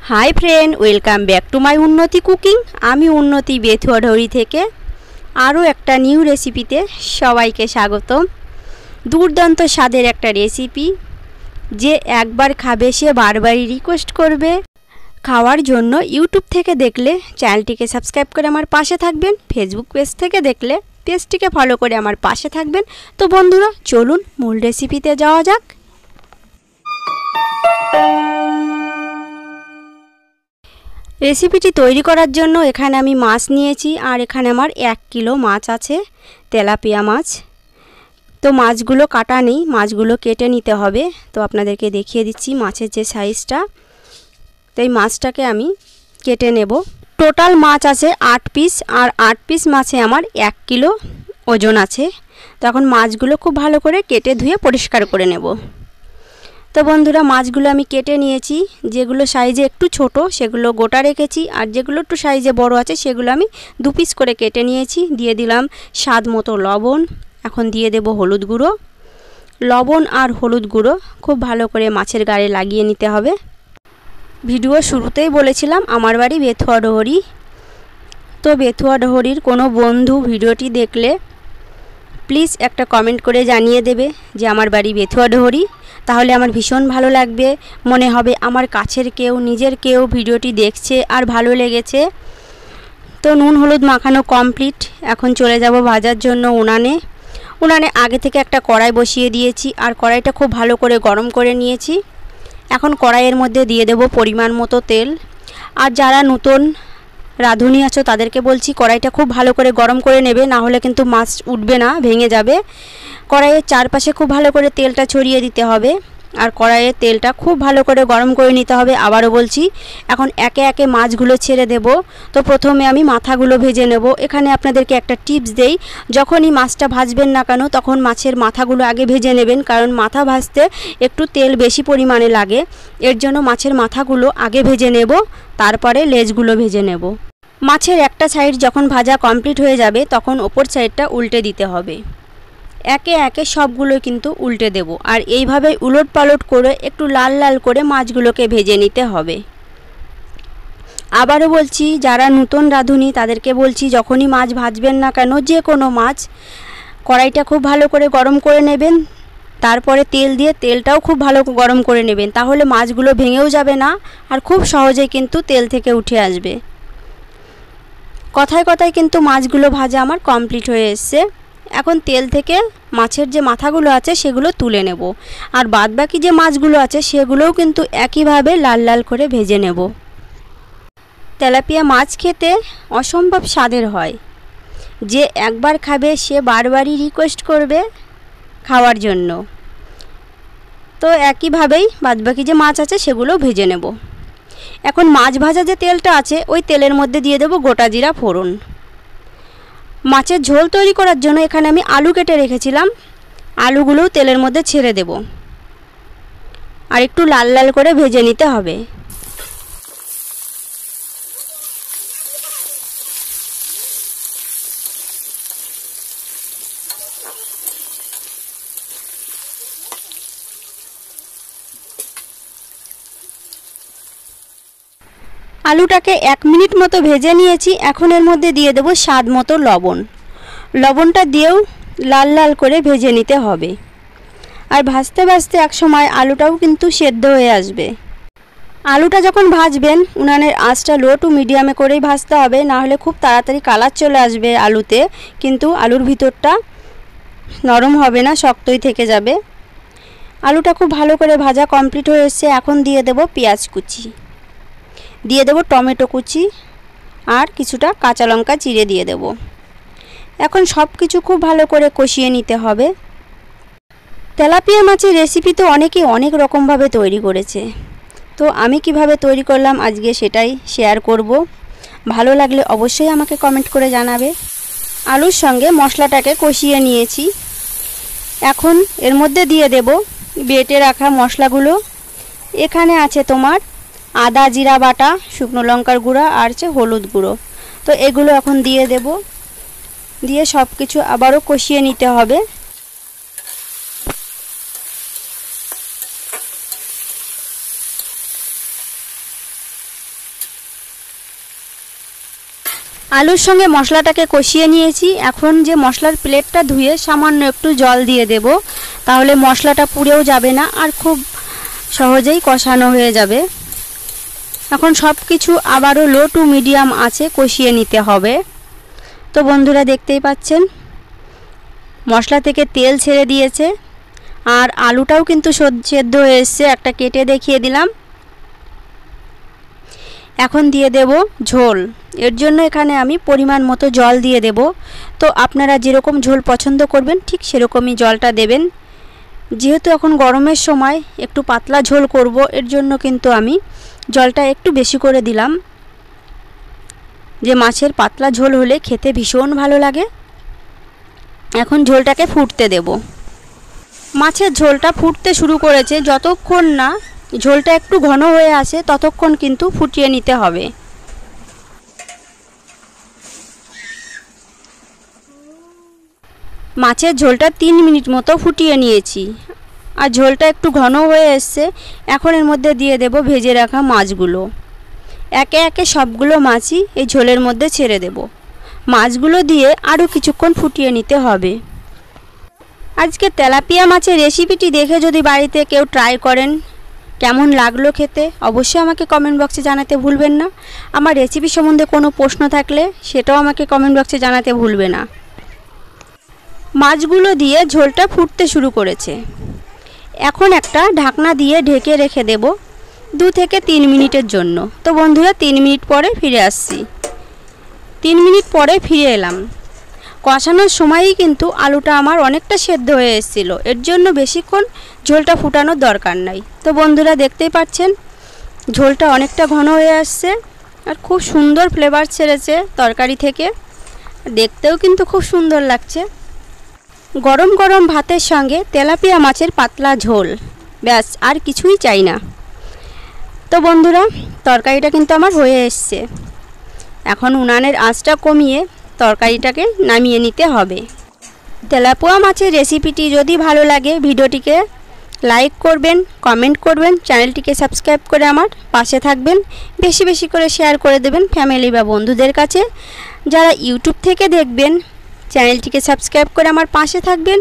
High friend welcome back to my Unnati cooking. आमी उन्नति बेथुआढौरी थेके आरो एकटा निउ रेसिपिते सबाइके स्वागतम। दुर्दान्त स्वादेर एकटा रेसिपि जे एकबार खाबे से बारबारই रिक्वेस्ट करबे। खाওয়ার জন্য यूट्यूब থেকে দেখলে চ্যানেলটিকে সাবস্ক্রাইব করে আমার পাশে থাকবেন, ফেসবুক পেজ থেকে দেখলে পেজটিকে ফলো করে আমার পাশে থাকবেন। তো বন্ধুরা চলুন মূল রেসিপিতে যাওয়া যাক। रेसिपिटी तैरी करार जन्य एखाने आमी माछ नियेछि और एखाने आमार 1 किलो माछ आछे, तेलापिया माछ। तो माछगुलो काटा नेই, माछगुलो केटे निते हबे। तो आपनादेरके देखिए दिচ্ছি माछेर जे साइजटा। तो এই মাছটাকে আমি কেটে নেব। টোটাল মাছ আছে 8 পিস আর 8 পিস মাছে আমার 1 কিলো ওজন আছে। তো এখন মাছগুলো খুব ভালো করে কেটে ধুয়ে পরিষ্কার করে নেব। तो बंधुरा माछगुलो आमी केटे निয়েছি, যেগুলো সাইজে একটু ছোট সেগুলো গোটা রেখেছি আর যেগুলো একটু সাইজে বড় আছে সেগুলো আমি 2 পিস করে কেটে নিয়েছি। দিয়ে দিলাম স্বাদ মতো লবণ। এখন দিয়ে দেব হলুদ গুঁড়ো। লবণ আর হলুদ গুঁড়ো খুব ভালো করে মাছের গায়ে লাগিয়ে নিতে হবে। ভিডিও শুরুতেই বলেছিলাম আমার বাড়ি বেথুয়াডহরি। তো বেথুয়াডহরির কোনো বন্ধু ভিডিওটি দেখলে প্লিজ একটা কমেন্ট করে জানিয়ে দেবে যে আমার বাড়ি বেথুয়াডহরি। তাহলে আমার ভীষণ ভালো লাগবে, মনে হবে আমার কাছের কেউ নিজের কেউ ভিডিওটি দেখছে আর ভালো লেগেছে। তো নুন হলুদ মাখানো কমপ্লিট। এখন চলে যাব ভাজার জন্য উনানে। উনানে আগে থেকে একটা কড়াই বসিয়ে দিয়েছি আর কড়াইটা খুব ভালো করে গরম করে নিয়েছি। এখন কড়াইয়ের মধ্যে দিয়ে দেব পরিমাণ মতো তেল। আর যারা নতুন রাঁধুনি আছো তাদেরকে বলছি কড়াইটা খুব ভালো করে গরম করে নেবে, না হলে কিন্তু মাছ উঠবে না, ভেঙে যাবে। কড়াইয়ের চারপাশে খুব ভালো করে তেলটা ছড়িয়ে দিতে হবে আর কড়াইয়ের তেলটা খুব ভালো করে গরম করে নিতে হবে। আবারও বলছি এখন একে একে মাছগুলো ছেড়ে দেব। তো প্রথমে আমি মাথাগুলো ভেজে নেব। এখানে আপনাদেরকে একটা টিপস দেই, যখনই মাছটা ভাজবেন না কেন তখন মাছের মাথাগুলো আগে ভেজে নেবেন, কারণ মাথা ভাজতে একটু তেল বেশি পরিমাণে লাগে। এর জন্য মাছের মাথাগুলো আগে ভেজে নেব, তারপরে লেজগুলো ভেজে নেব। মাছের একটা সাইড যখন ভাজা কমপ্লিট হয়ে যাবে তখন ওপর সাইডটা উল্টে দিতে হবে। একে একে সবগুলো কিন্তু উল্টে দেব আর এইভাবে উলট পালট করে একটু লাল লাল করে মাছগুলোকে ভেজে নিতে হবে। আবারও বলছি যারা নতুন রাঁধুনি তাদেরকে বলছি যখনই মাছ ভাজবেন না কেন যে কোনো মাছ কড়াইটা খুব ভালো করে গরম করে নেবেন, তারপরে তেল দিয়ে তেলটাও খুব ভালো গরম করে নেবেন, তাহলে মাছগুলো ভেঙেও যাবে না আর খুব সহজেই কিন্তু তেল থেকে উঠে আসবে। কথায় কথায় কিন্তু মাছগুলো ভাজা আমার কমপ্লিট হয়ে এসছে। এখন তেল থেকে মাছের যে মাথাগুলো আছে সেগুলো তুলে নেব আর বাদবাকি যে মাছগুলো আছে সেগুলোও কিন্তু একইভাবে লাল লাল করে ভেজে নেব। তেলাপিয়া মাছ খেতে অসম্ভব স্বাদের হয়, যে একবার খাবে সে বারবারই রিকোয়েস্ট করবে খাওয়ার জন্য। তো একইভাবেই বাদবাকি যে মাছ আছে সেগুলো ভেজে নেব। এখন মাছ ভাজা যে তেলটা আছে ওই তেলের মধ্যে দিয়ে দেব গোটা জিরা ফোড়ন। মাছের ঝোল তৈরি করার জন্য এখানে আমি আলু কেটে রেখেছিলাম, আলুগুলোও তেলের মধ্যে ছেড়ে দেব আর একটু লাল লাল করে ভেজে নিতে হবে। আলুটাকে 1 মিনিট মতো ভেজে নিয়েছি। এখন এর মধ্যে দিয়ে দেব স্বাদ মতো লবণ। লবণটা দিয়েও লাল লাল করে ভেজে নিতে হবে আর ভাজতে ভাজতে একসময় আলুটাও কিন্তু সেদ্ধ হয়ে আসবে। আলুটা যখন ভাজবেন উনানের আঁচটা লো টু মিডিয়ামে করেই ভাজতে হবে, না হলে খুব তাড়াতাড়ি কালার চলে আসবে আলুতে, কিন্তু আলুর ভিতরটা নরম হবে না, শক্তই থেকে যাবে। আলুটা খুব ভালো করে ভাজা কমপ্লিট হয়ে এসেছে। এখন দিয়ে দেব পেঁয়াজ কুচি, দিয়ে দেব টমেটো কুচি আর কিছুটা কাঁচা লঙ্কা চিড়ে দিয়ে দেব। এখন সব কিছু খুব ভালো করে কষিয়ে নিতে হবে। তেলাপিয়া মাছের রেসিপি তো অনেকেই অনেক রকমভাবে তৈরি করেছে, তো আমি কিভাবে তৈরি করলাম আজকে সেটাই শেয়ার করব। ভালো লাগলে অবশ্যই আমাকে কমেন্ট করে জানাবে। আলুর সঙ্গে মশলাটাকে কষিয়ে নিয়েছি। এখন এর মধ্যে দিয়ে দেব বেটে রাখা মশলাগুলো। এখানে আছে তোমার আদা জিরা বাটা, শুকনো লঙ্কার গুঁড়া আর হলুদ গুঁড়ো। তো এগুলো এখন দিয়ে দেব, দিয়ে সব কিছু আবারও কষিয়ে নিতে হবে। আলুর সঙ্গে মশলাটাকে কষিয়ে নিয়েছি। এখন যে মশলার প্লেটটা ধুয়ে সামান্য একটু জল দিয়ে দেব, তাহলে মশলাটা পুড়েও যাবে না আর খুব সহজেই কষানো হয়ে যাবে। এখন সব কিছু আবারও লো টু মিডিয়াম আঁচে কষিয়ে নিতে হবে। তো বন্ধুরা দেখতেই পাচ্ছেন মশলা থেকে তেল ছেড়ে দিয়েছে আর আলুটাও কিন্তু সেদ্ধ হয়ে এসছে। একটা কেটে দেখিয়ে দিলাম। এখন দিয়ে দেব ঝোল। এর জন্য এখানে আমি পরিমাণ মতো জল দিয়ে দেব। তো আপনারা যেরকম ঝোল পছন্দ করবেন ঠিক সেরকমই জলটা দেবেন। যেহেতু এখন গরমের সময় একটু পাতলা ঝোল করব, এর জন্য কিন্তু আমি জলটা একটু বেশি করে দিলাম। যে মাছের পাতলা ঝোল হলে খেতে ভীষণ ভালো লাগে। এখন ঝোলটাকে ফুটতে দেব। মাছের ঝোলটা ফুটতে শুরু করেছে। যতক্ষণ না ঝোলটা একটু ঘন হয়ে আসে ততক্ষণ কিন্তু ফুটিয়ে নিতে হবে। মাছের ঝোলটা 3 মিনিট মতো ফুটিয়ে নিয়েছি আর ঝোলটা একটু ঘন হয়ে এসছে। এখন এর মধ্যে দিয়ে দেব ভেজে রাখা মাছগুলো। একে একে সবগুলো মাছই এই ঝোলের মধ্যে ছেড়ে দেব। মাছগুলো দিয়ে আরও কিছুক্ষণ ফুটিয়ে নিতে হবে। আজকে তেলাপিয়া মাছের রেসিপিটি দেখে যদি বাড়িতে কেউ ট্রাই করেন, কেমন লাগলো খেতে অবশ্যই আমাকে কমেন্ট বক্সে জানাতে ভুলবেন না। আমার রেসিপি সম্বন্ধে কোনো প্রশ্ন থাকলে সেটাও আমাকে কমেন্ট বক্সে জানাতে ভুলবে না। মাছগুলো দিয়ে ঝোলটা ফুটতে শুরু করেছে। এখন একটা ঢাকনা দিয়ে ঢেকে রেখে দেব 2 থেকে 3 মিনিটের জন্য। তো বন্ধুরা 3 মিনিট পরে ফিরে আসছি। 3 মিনিট পরে ফিরে এলাম। কষানোর সময়ই কিন্তু আলুটা আমার অনেকটা সেদ্ধ হয়ে এসেছিল। এর জন্য বেশিক্ষণ ঝোলটা ফুটানোর দরকার নাই। তো বন্ধুরা দেখতেই পাচ্ছেন ঝোলটা অনেকটা ঘন হয়ে আসছে আর খুব সুন্দর ফ্লেভার ছেড়েছে তরকারি থেকে। দেখতেও কিন্তু খুব সুন্দর লাগছে। গরম গরম ভাতের সঙ্গে তেলাপিয়া মাছের পাতলা ঝোল, ব্যাস আর কিছুই চাই না। তো বন্ধুরা তরকারিটা কিন্তু আমার হয়ে এসছে। এখন উনানের আঁচটা কমিয়ে তরকারিটাকে নামিয়ে নিতে হবে। তেলাপিয়া মাছের রেসিপিটি যদি ভালো লাগে ভিডিওটিকে লাইক করবেন, কমেন্ট করবেন, চ্যানেলটিকে সাবস্ক্রাইব করে আমার পাশে থাকবেন। বেশি বেশি করে শেয়ার করে দেবেন ফ্যামিলি বা বন্ধুদের কাছে। যারা ইউটিউব থেকে দেখবেন চ্যানেলটিকে সাবস্ক্রাইব করে আমার পাশে থাকবেন।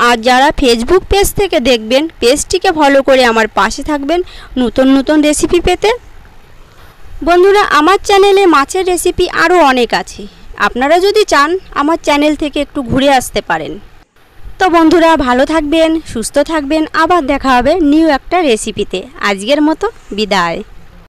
আর যারা ফেসবুক পেজ থেকে দেখবেন পেজটিকে ফলো করে আমার পাশে থাকবেন নতুন নতুন রেসিপি পেতে। বন্ধুরা আমার চ্যানেলে মাছের রেসিপি আরও অনেক আছে। আপনারা যদি চান আমার চ্যানেল থেকে একটু ঘুরে আসতে পারেন। তো বন্ধুরা ভালো থাকবেন, সুস্থ থাকবেন। আবার দেখা হবে নিউ একটা রেসিপিতে। আজকের মতো বিদায়।